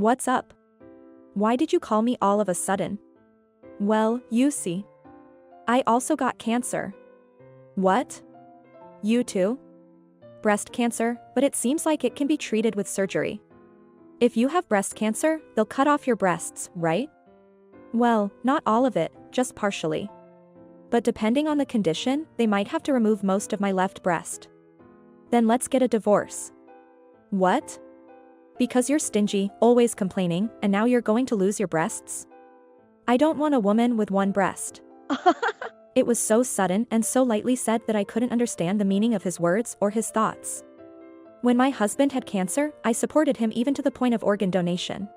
What's up? Why did you call me all of a sudden? Well, you see. I also got cancer. What? You too? Breast cancer, but it seems like it can be treated with surgery. If you have breast cancer, they'll cut off your breasts, right? Well, not all of it, just partially. But depending on the condition, they might have to remove most of my left breast. Then let's get a divorce. What? Because you're stingy, always complaining, and now you're going to lose your breasts? I don't want a woman with one breast. It was so sudden and so lightly said that I couldn't understand the meaning of his words or his thoughts. When my husband had cancer, I supported him even to the point of organ donation.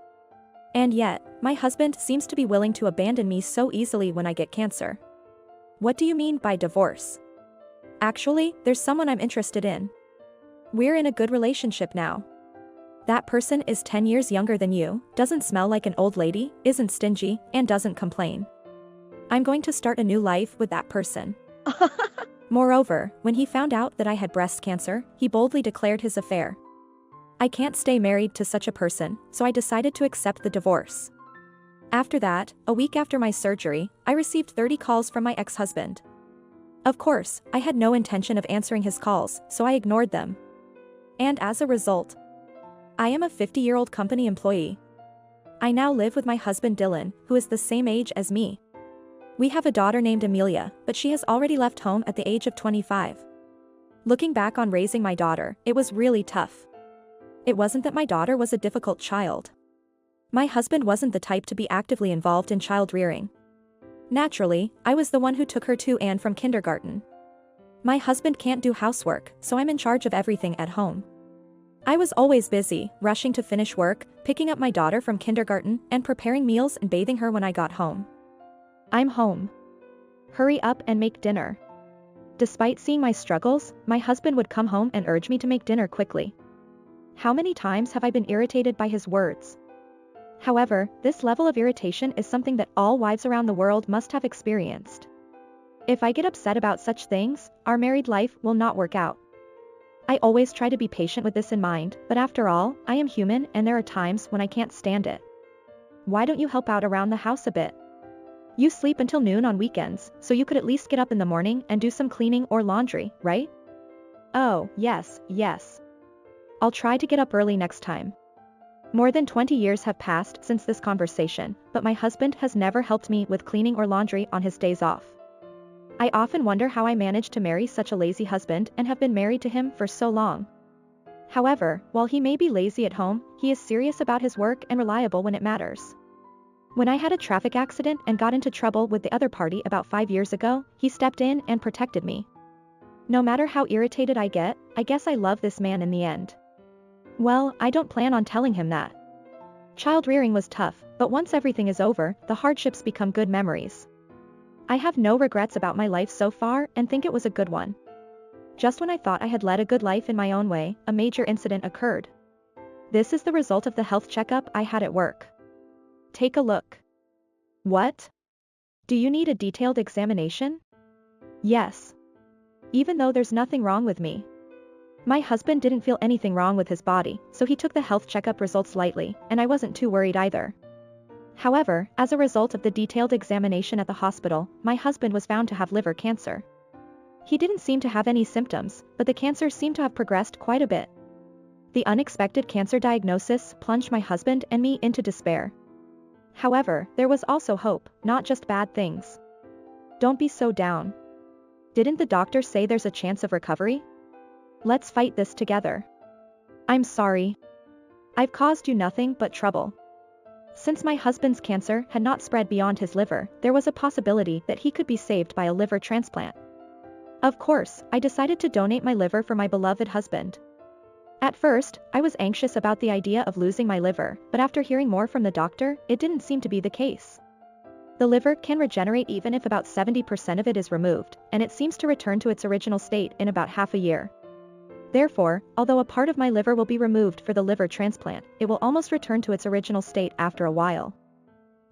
And yet, my husband seems to be willing to abandon me so easily when I get cancer. What do you mean by divorce? Actually, there's someone I'm interested in. We're in a good relationship now. That person is 10 years younger than you, doesn't smell like an old lady, isn't stingy, and doesn't complain. I'm going to start a new life with that person. Moreover, when he found out that I had breast cancer, he boldly declared his affair. I can't stay married to such a person, so I decided to accept the divorce. After that, a week after my surgery, I received 30 calls from my ex-husband. Of course, I had no intention of answering his calls, so I ignored them. And as a result, I am a 50-year-old company employee. I now live with my husband Dylan, who is the same age as me. We have a daughter named Amelia, but she has already left home at the age of 25. Looking back on raising my daughter, it was really tough. It wasn't that my daughter was a difficult child. My husband wasn't the type to be actively involved in child rearing. Naturally, I was the one who took her to and from kindergarten. My husband can't do housework, so I'm in charge of everything at home. I was always busy, rushing to finish work, picking up my daughter from kindergarten, and preparing meals and bathing her when I got home. I'm home. Hurry up and make dinner. Despite seeing my struggles, my husband would come home and urge me to make dinner quickly. How many times have I been irritated by his words? However, this level of irritation is something that all wives around the world must have experienced. If I get upset about such things, our married life will not work out. I always try to be patient with this in mind, but after all, I am human and there are times when I can't stand it. Why don't you help out around the house a bit? You sleep until noon on weekends, so you could at least get up in the morning and do some cleaning or laundry, right? Oh, yes. I'll try to get up early next time. More than 20 years have passed since this conversation, but my husband has never helped me with cleaning or laundry on his days off. I often wonder how I managed to marry such a lazy husband and have been married to him for so long. However, while he may be lazy at home, he is serious about his work and reliable when it matters. When I had a traffic accident and got into trouble with the other party about 5 years ago, he stepped in and protected me. No matter how irritated I get, I guess I love this man in the end. Well, I don't plan on telling him that. Child rearing was tough, but once everything is over, the hardships become good memories. I have no regrets about my life so far and think it was a good one. Just when I thought I had led a good life in my own way, a major incident occurred. This is the result of the health checkup I had at work. Take a look. What? Do you need a detailed examination? Yes. Even though there's nothing wrong with me. My husband didn't feel anything wrong with his body, so he took the health checkup results lightly, and I wasn't too worried either. However, as a result of the detailed examination at the hospital, my husband was found to have liver cancer. He didn't seem to have any symptoms, but the cancer seemed to have progressed quite a bit. The unexpected cancer diagnosis plunged my husband and me into despair. However, there was also hope, not just bad things. Don't be so down. Didn't the doctor say there's a chance of recovery? Let's fight this together. I'm sorry. I've caused you nothing but trouble. Since my husband's cancer had not spread beyond his liver, there was a possibility that he could be saved by a liver transplant. Of course, I decided to donate my liver for my beloved husband. At first, I was anxious about the idea of losing my liver, but after hearing more from the doctor, it didn't seem to be the case. The liver can regenerate even if about 70% of it is removed, and it seems to return to its original state in about half a year. Therefore, although a part of my liver will be removed for the liver transplant, it will almost return to its original state after a while.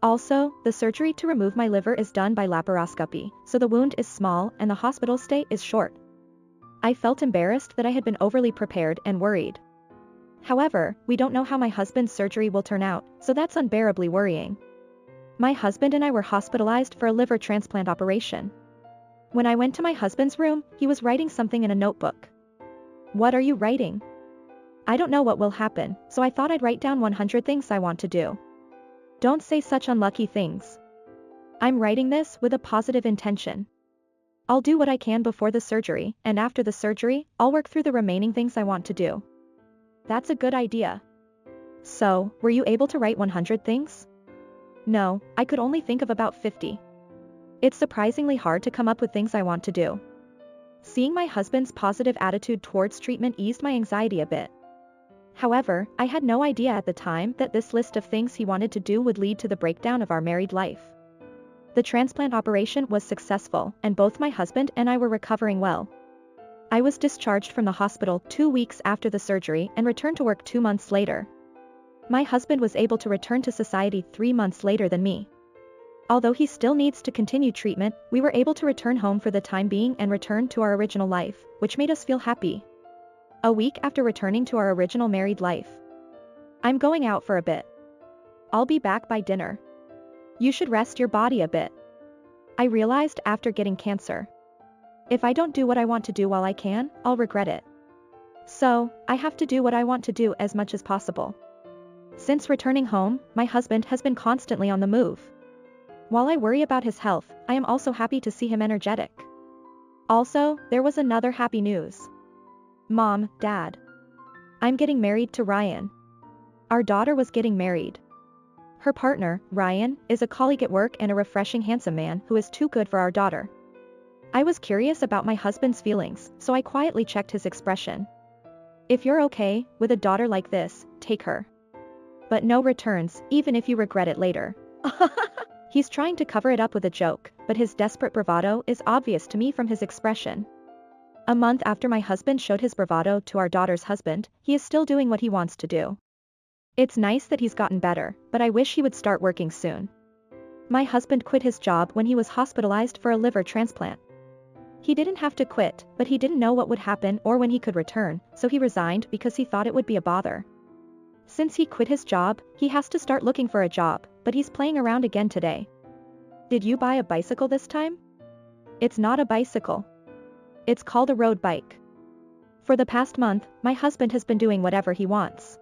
Also, the surgery to remove my liver is done by laparoscopy, so the wound is small and the hospital stay is short. I felt embarrassed that I had been overly prepared and worried. However, we don't know how my husband's surgery will turn out, so that's unbearably worrying. My husband and I were hospitalized for a liver transplant operation. When I went to my husband's room, he was writing something in a notebook. What are you writing? I don't know what will happen, so I thought I'd write down 100 things I want to do. Don't say such unlucky things. I'm writing this with a positive intention. I'll do what I can before the surgery, and after the surgery, I'll work through the remaining things I want to do. That's a good idea. So, were you able to write 100 things? No, I could only think of about 50. It's surprisingly hard to come up with things I want to do. Seeing my husband's positive attitude towards treatment eased my anxiety a bit. However, I had no idea at the time that this list of things he wanted to do would lead to the breakdown of our married life. The transplant operation was successful, and both my husband and I were recovering well. I was discharged from the hospital 2 weeks after the surgery and returned to work 2 months later. My husband was able to return to society 3 months later than me. Although he still needs to continue treatment, we were able to return home for the time being and return to our original life, which made us feel happy. A week after returning to our original married life. I'm going out for a bit. I'll be back by dinner. You should rest your body a bit. I realized after getting cancer. If I don't do what I want to do while I can, I'll regret it. So, I have to do what I want to do as much as possible. Since returning home, my husband has been constantly on the move. While I worry about his health, I am also happy to see him energetic. Also, there was another happy news. Mom, Dad. I'm getting married to Ryan. Our daughter was getting married. Her partner, Ryan, is a colleague at work and a refreshing handsome man who is too good for our daughter. I was curious about my husband's feelings, so I quietly checked his expression. If you're okay with a daughter like this, take her. But no returns, even if you regret it later. He's trying to cover it up with a joke, but his desperate bravado is obvious to me from his expression. A month after my husband showed his bravado to our daughter's husband, he is still doing what he wants to do. It's nice that he's gotten better, but I wish he would start working soon. My husband quit his job when he was hospitalized for a liver transplant. He didn't have to quit, but he didn't know what would happen or when he could return, so he resigned because he thought it would be a bother. Since he quit his job, he has to start looking for a job, but he's playing around again today. Did you buy a bicycle this time? It's not a bicycle. It's called a road bike. For the past month, my husband has been doing whatever he wants.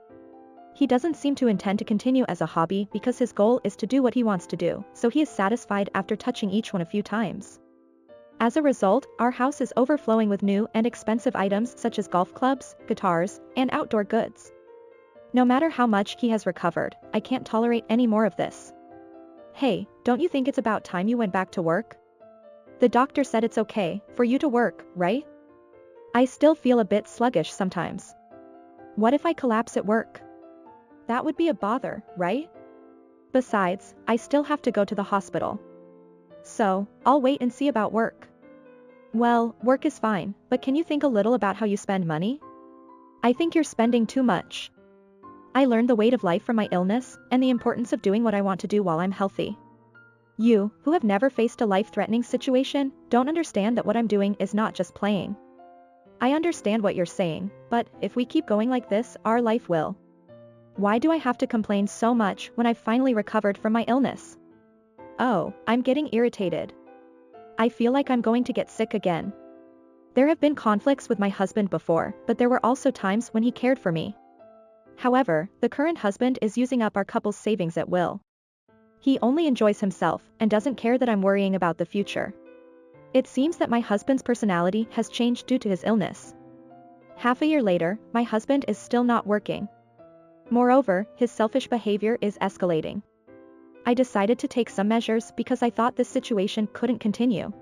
He doesn't seem to intend to continue as a hobby because his goal is to do what he wants to do, so he is satisfied after touching each one a few times. As a result, our house is overflowing with new and expensive items such as golf clubs, guitars, and outdoor goods. No matter how much he has recovered, I can't tolerate any more of this. Hey, don't you think it's about time you went back to work? The doctor said it's okay for you to work, right? I still feel a bit sluggish sometimes. What if I collapse at work? That would be a bother, right? Besides, I still have to go to the hospital. So, I'll wait and see about work. Well, work is fine, but can you think a little about how you spend money? I think you're spending too much. I learned the weight of life from my illness, and the importance of doing what I want to do while I'm healthy. You, who have never faced a life-threatening situation, don't understand that what I'm doing is not just playing. I understand what you're saying, but if we keep going like this, our life will. Why do I have to complain so much when I've finally recovered from my illness? Oh, I'm getting irritated. I feel like I'm going to get sick again. There have been conflicts with my husband before, but there were also times when he cared for me. However, the current husband is using up our couple's savings at will. He only enjoys himself and doesn't care that I'm worrying about the future. It seems that my husband's personality has changed due to his illness. Half a year later, my husband is still not working. Moreover, his selfish behavior is escalating. I decided to take some measures because I thought this situation couldn't continue.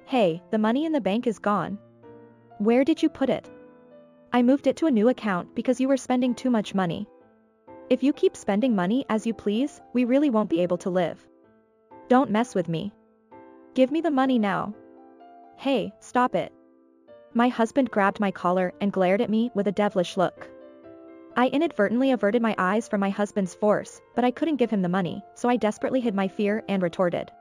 Hey, the money in the bank is gone. Where did you put it? I moved it to a new account because you were spending too much money. If you keep spending money as you please, we really won't be able to live. Don't mess with me. Give me the money now. Hey, stop it. My husband grabbed my collar and glared at me with a devilish look. I inadvertently averted my eyes from my husband's force, but I couldn't give him the money, so I desperately hid my fear and retorted.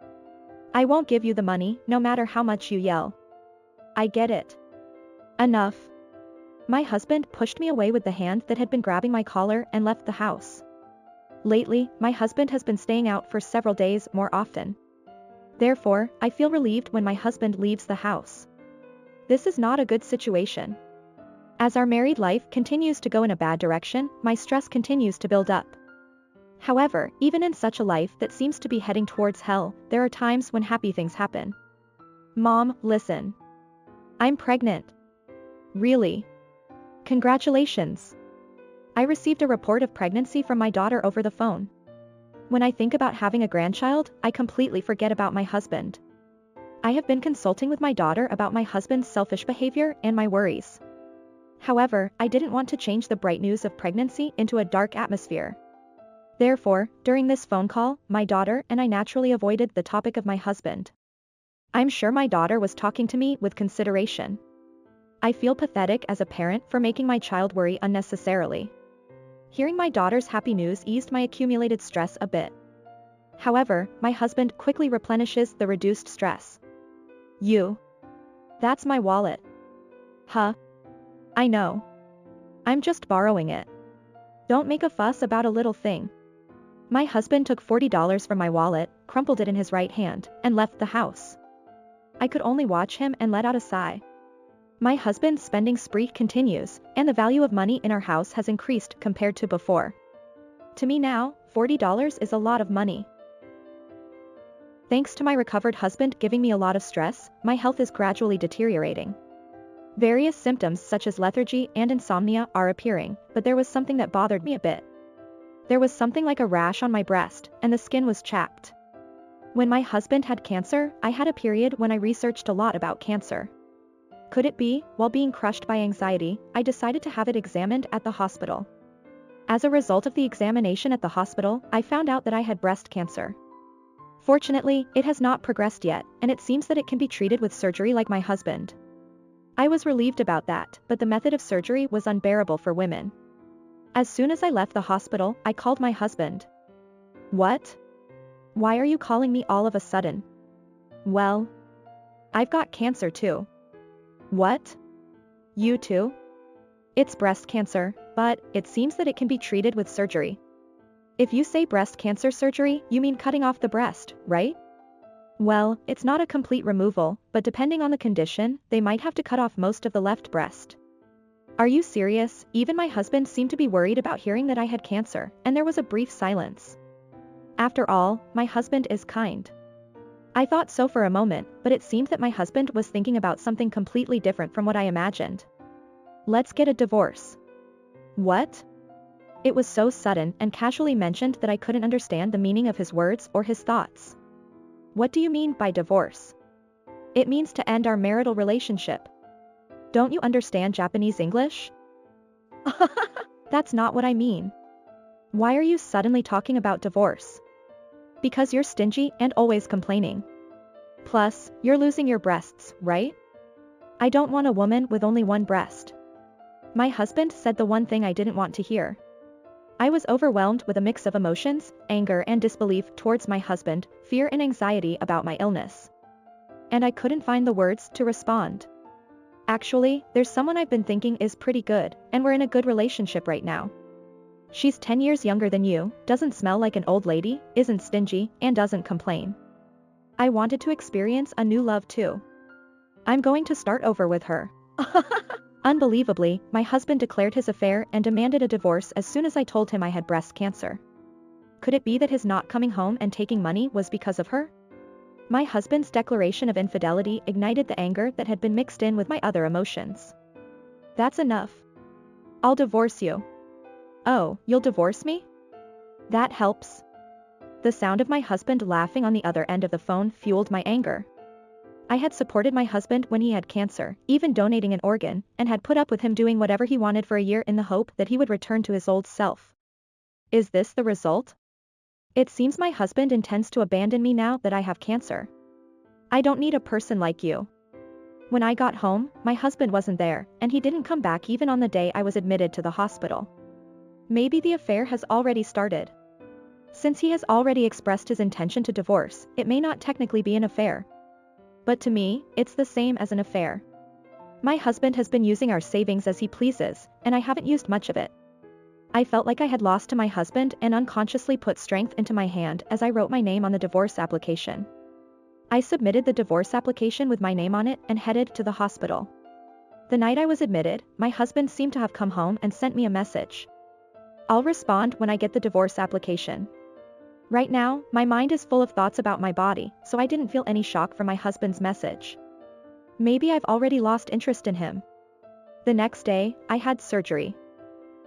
I won't give you the money, no matter how much you yell. I get it. Enough. My husband pushed me away with the hand that had been grabbing my collar and left the house. Lately, my husband has been staying out for several days more often. Therefore, I feel relieved when my husband leaves the house. This is not a good situation. As our married life continues to go in a bad direction, my stress continues to build up. However, even in such a life that seems to be heading towards hell, there are times when happy things happen. Mom, listen. I'm pregnant. Really? Congratulations. I received a report of pregnancy from my daughter over the phone. When I think about having a grandchild, I completely forget about my husband. I have been consulting with my daughter about my husband's selfish behavior and my worries. However, I didn't want to change the bright news of pregnancy into a dark atmosphere. Therefore, during this phone call, my daughter and I naturally avoided the topic of my husband. I'm sure my daughter was talking to me with consideration. I feel pathetic as a parent for making my child worry unnecessarily. Hearing my daughter's happy news eased my accumulated stress a bit. However, my husband quickly replenishes the reduced stress. That's my wallet. Huh? I know. I'm just borrowing it. Don't make a fuss about a little thing. My husband took $40 from my wallet, crumpled it in his right hand, and left the house. I could only watch him and let out a sigh. My husband's spending spree continues, and the value of money in our house has increased compared to before. To me now, $40 is a lot of money. Thanks to my recovered husband giving me a lot of stress, my health is gradually deteriorating. Various symptoms such as lethargy and insomnia are appearing, but there was something that bothered me a bit. There was something like a rash on my breast, and the skin was chapped. When my husband had cancer, I had a period when I researched a lot about cancer. Could it be, while being crushed by anxiety, I decided to have it examined at the hospital. As a result of the examination at the hospital, I found out that I had breast cancer. Fortunately, it has not progressed yet, and it seems that it can be treated with surgery like my husband. I was relieved about that, but the method of surgery was unbearable for women. As soon as I left the hospital, I called my husband. What? Why are you calling me all of a sudden? Well, I've got cancer too. What? You too? It's breast cancer, but it seems that it can be treated with surgery. If you say breast cancer surgery, you mean cutting off the breast, right? Well, it's not a complete removal, but depending on the condition, they might have to cut off most of the left breast. Are you serious? Even my husband seemed to be worried about hearing that I had cancer, and there was a brief silence. After all, my husband is kind. I thought so for a moment, but it seemed that my husband was thinking about something completely different from what I imagined. Let's get a divorce. What? It was so sudden and casually mentioned that I couldn't understand the meaning of his words or his thoughts. What do you mean by divorce? It means to end our marital relationship. Don't you understand Japanese English? That's not what I mean. Why are you suddenly talking about divorce? Because you're stingy and always complaining. Plus, you're losing your breasts, right? I don't want a woman with only one breast. My husband said the one thing I didn't want to hear. I was overwhelmed with a mix of emotions, anger and disbelief towards my husband, fear and anxiety about my illness. And I couldn't find the words to respond. Actually, there's someone I've been thinking is pretty good, and we're in a good relationship right now. She's 10 years younger than you, doesn't smell like an old lady, isn't stingy, and doesn't complain. I wanted to experience a new love too. I'm going to start over with her. Unbelievably, my husband declared his affair and demanded a divorce as soon as I told him I had breast cancer. Could it be that his not coming home and taking money was because of her? My husband's declaration of infidelity ignited the anger that had been mixed in with my other emotions. That's enough. I'll divorce you. Oh, you'll divorce me? That helps. The sound of my husband laughing on the other end of the phone fueled my anger. I had supported my husband when he had cancer, even donating an organ, and had put up with him doing whatever he wanted for a year in the hope that he would return to his old self. Is this the result? It seems my husband intends to abandon me now that I have cancer. I don't need a person like you. When I got home, my husband wasn't there, and he didn't come back even on the day I was admitted to the hospital. Maybe the affair has already started. Since he has already expressed his intention to divorce, it may not technically be an affair. But to me, it's the same as an affair. My husband has been using our savings as he pleases, and I haven't used much of it. I felt like I had lost to my husband and unconsciously put strength into my hand as I wrote my name on the divorce application. I submitted the divorce application with my name on it and headed to the hospital. The night I was admitted, my husband seemed to have come home and sent me a message. I'll respond when I get the divorce application. Right now, my mind is full of thoughts about my body, so I didn't feel any shock from my husband's message. Maybe I've already lost interest in him. The next day, I had surgery.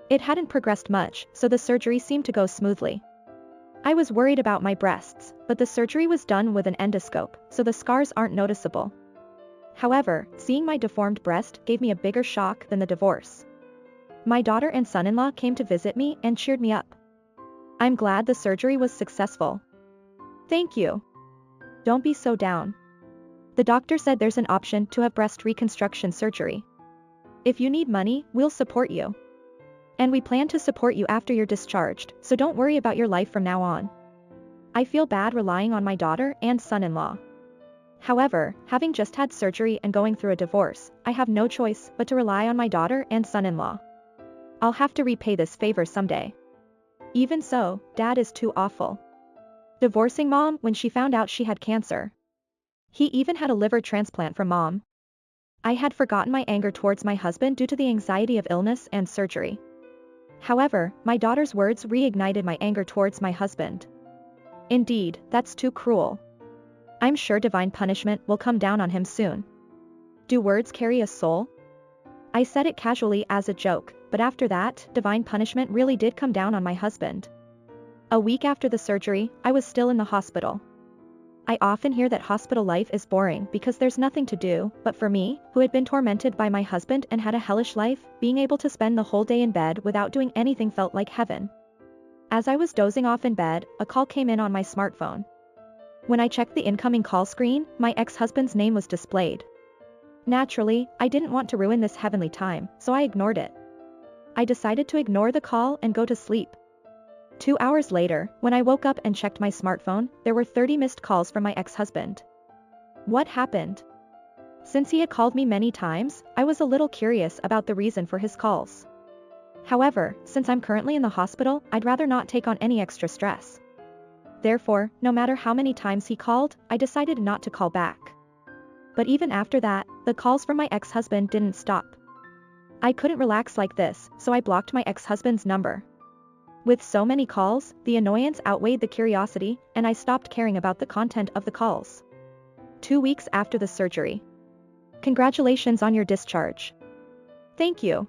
It hadn't progressed much, so the surgery seemed to go smoothly. I was worried about my breasts, but the surgery was done with an endoscope, so the scars aren't noticeable. However, seeing my deformed breast gave me a bigger shock than the divorce. My daughter and son-in-law came to visit me and cheered me up. I'm glad the surgery was successful. Thank you. Don't be so down. The doctor said there's an option to have breast reconstruction surgery. If you need money, we'll support you. And we plan to support you after you're discharged, so don't worry about your life from now on. I feel bad relying on my daughter and son-in-law. However, having just had surgery and going through a divorce, I have no choice but to rely on my daughter and son-in-law. I'll have to repay this favor someday. Even so, Dad is too awful. Divorcing Mom when she found out she had cancer. He even had a liver transplant for Mom. I had forgotten my anger towards my husband due to the anxiety of illness and surgery. However, my daughter's words reignited my anger towards my husband. Indeed, that's too cruel. I'm sure divine punishment will come down on him soon. Do words carry a soul? I said it casually as a joke, but after that, divine punishment really did come down on my husband. A week after the surgery, I was still in the hospital. I often hear that hospital life is boring because there's nothing to do, but for me, who had been tormented by my husband and had a hellish life, being able to spend the whole day in bed without doing anything felt like heaven. As I was dozing off in bed, a call came in on my smartphone. When I checked the incoming call screen, my ex-husband's name was displayed. Naturally, I didn't want to ruin this heavenly time, so I ignored it. I decided to ignore the call and go to sleep. 2 hours later, when I woke up and checked my smartphone, there were 30 missed calls from my ex-husband. What happened? Since he had called me many times, I was a little curious about the reason for his calls. However, since I'm currently in the hospital, I'd rather not take on any extra stress. Therefore, no matter how many times he called, I decided not to call back. But even after that, the calls from my ex-husband didn't stop. I couldn't relax like this, so I blocked my ex-husband's number. With so many calls, the annoyance outweighed the curiosity, and I stopped caring about the content of the calls. 2 weeks after the surgery. Congratulations on your discharge. Thank you.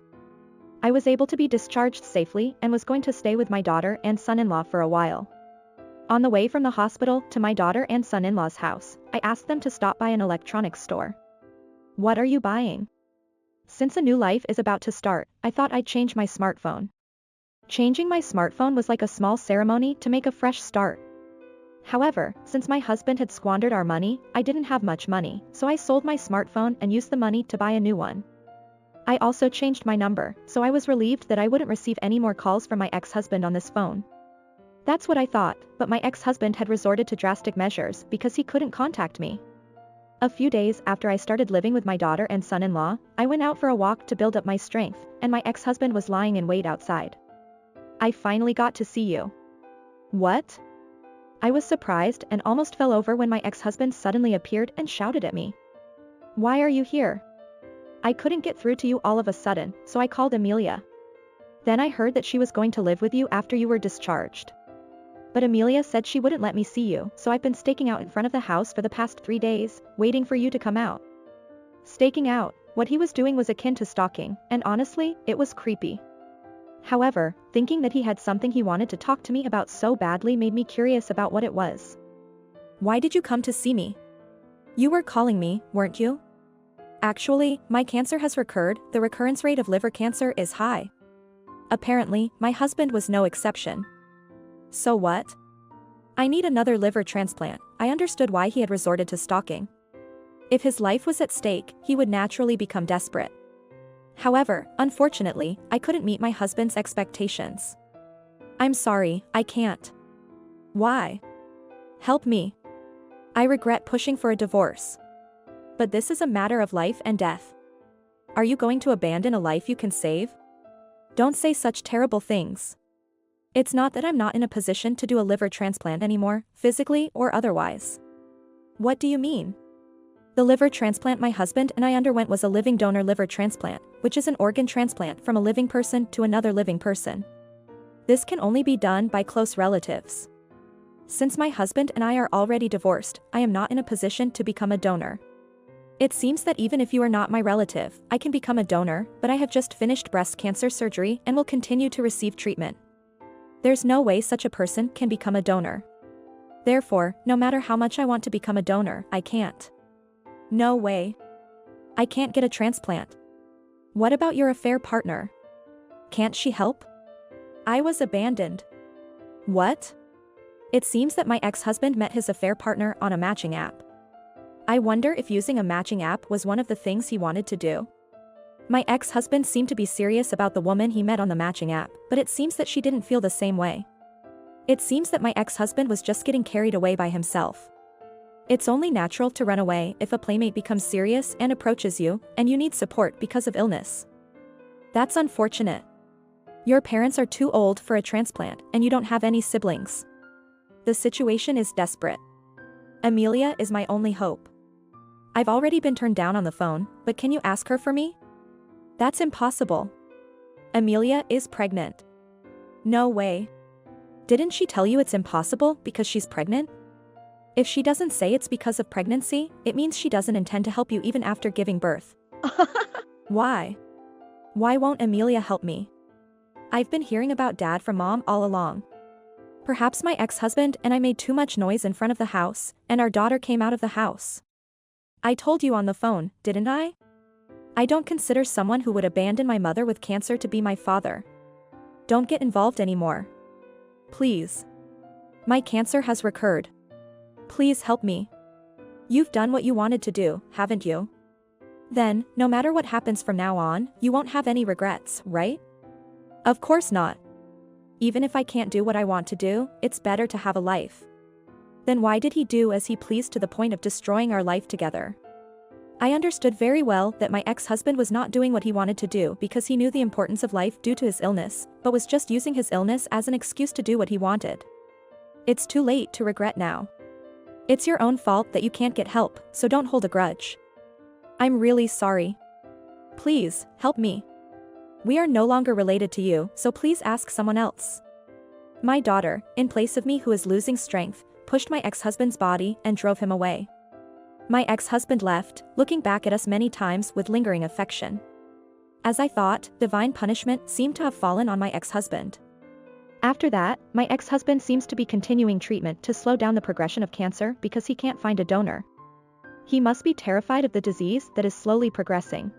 I was able to be discharged safely and was going to stay with my daughter and son-in-law for a while. On the way from the hospital to my daughter and son-in-law's house, I asked them to stop by an electronics store. What are you buying? Since a new life is about to start, I thought I'd change my smartphone. Changing my smartphone was like a small ceremony to make a fresh start. However, since my husband had squandered our money, I didn't have much money, so I sold my smartphone and used the money to buy a new one. I also changed my number, so I was relieved that I wouldn't receive any more calls from my ex-husband on this phone. That's what I thought, but my ex-husband had resorted to drastic measures because he couldn't contact me. A few days after I started living with my daughter and son-in-law, I went out for a walk to build up my strength, and my ex-husband was lying in wait outside. I finally got to see you. What? I was surprised and almost fell over when my ex-husband suddenly appeared and shouted at me. Why are you here? I couldn't get through to you all of a sudden, so I called Amelia. Then I heard that she was going to live with you after you were discharged. But Amelia said she wouldn't let me see you, so I've been staking out in front of the house for the past 3 days, waiting for you to come out. Staking out, what he was doing was akin to stalking, and honestly, it was creepy. However, thinking that he had something he wanted to talk to me about so badly made me curious about what it was. Why did you come to see me? You were calling me, weren't you? Actually, my cancer has recurred. The recurrence rate of liver cancer is high. Apparently, my husband was no exception. So what? I need another liver transplant. I understood why he had resorted to stalking. If his life was at stake, he would naturally become desperate. However, unfortunately, I couldn't meet my husband's expectations. I'm sorry, I can't. Why? Help me. I regret pushing for a divorce. But this is a matter of life and death. Are you going to abandon a life you can save? Don't say such terrible things. It's not that I'm not in a position to do a liver transplant anymore, physically or otherwise. What do you mean? The liver transplant my husband and I underwent was a living donor liver transplant, which is an organ transplant from a living person to another living person. This can only be done by close relatives. Since my husband and I are already divorced, I am not in a position to become a donor. It seems that even if you are not my relative, I can become a donor, but I have just finished breast cancer surgery and will continue to receive treatment. There's no way such a person can become a donor. Therefore, no matter how much I want to become a donor, I can't. No way. I can't get a transplant. What about your affair partner? Can't she help? I was abandoned. What? It seems that my ex-husband met his affair partner on a matching app. I wonder if using a matching app was one of the things he wanted to do. My ex-husband seemed to be serious about the woman he met on the matching app, but it seems that she didn't feel the same way. It seems that my ex-husband was just getting carried away by himself. It's only natural to run away if a playmate becomes serious and approaches you, and you need support because of illness. That's unfortunate. Your parents are too old for a transplant, and you don't have any siblings. The situation is desperate. Amelia is my only hope. I've already been turned down on the phone, but can you ask her for me? That's impossible. Amelia is pregnant. No way. Didn't she tell you it's impossible because she's pregnant? If she doesn't say it's because of pregnancy, it means she doesn't intend to help you even after giving birth. Why? Why won't Amelia help me? I've been hearing about Dad from Mom all along. Perhaps my ex-husband and I made too much noise in front of the house, and our daughter came out of the house. I told you on the phone, didn't I? I don't consider someone who would abandon my mother with cancer to be my father. Don't get involved anymore. Please. My cancer has recurred. Please help me. You've done what you wanted to do, haven't you? Then, no matter what happens from now on, you won't have any regrets, right? Of course not. Even if I can't do what I want to do, it's better to have a life. Then why did he do as he pleased to the point of destroying our life together? I understood very well that my ex-husband was not doing what he wanted to do because he knew the importance of life due to his illness, but was just using his illness as an excuse to do what he wanted. It's too late to regret now. It's your own fault that you can't get help, so don't hold a grudge. I'm really sorry. Please, help me. We are no longer related to you, so please ask someone else. My daughter, in place of me who is losing strength, pushed my ex-husband's body and drove him away. My ex-husband left, looking back at us many times with lingering affection. As I thought, divine punishment seemed to have fallen on my ex-husband. After that, my ex-husband seems to be continuing treatment to slow down the progression of cancer because he can't find a donor. He must be terrified of the disease that is slowly progressing.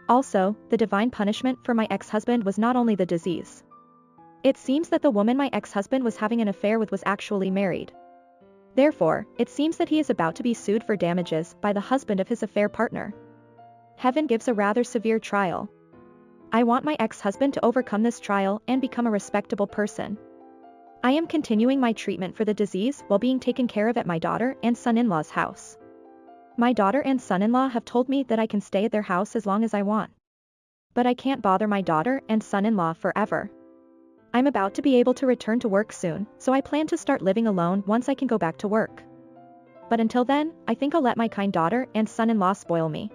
Also, the divine punishment for my ex-husband was not only the disease. It seems that the woman my ex-husband was having an affair with was actually married. Therefore, it seems that he is about to be sued for damages by the husband of his affair partner. Heaven gives a rather severe trial. I want my ex-husband to overcome this trial and become a respectable person. I am continuing my treatment for the disease while being taken care of at my daughter and son-in-law's house. My daughter and son-in-law have told me that I can stay at their house as long as I want. But I can't bother my daughter and son-in-law forever. I'm about to be able to return to work soon, so I plan to start living alone once I can go back to work. But until then, I think I'll let my kind daughter and son-in-law spoil me.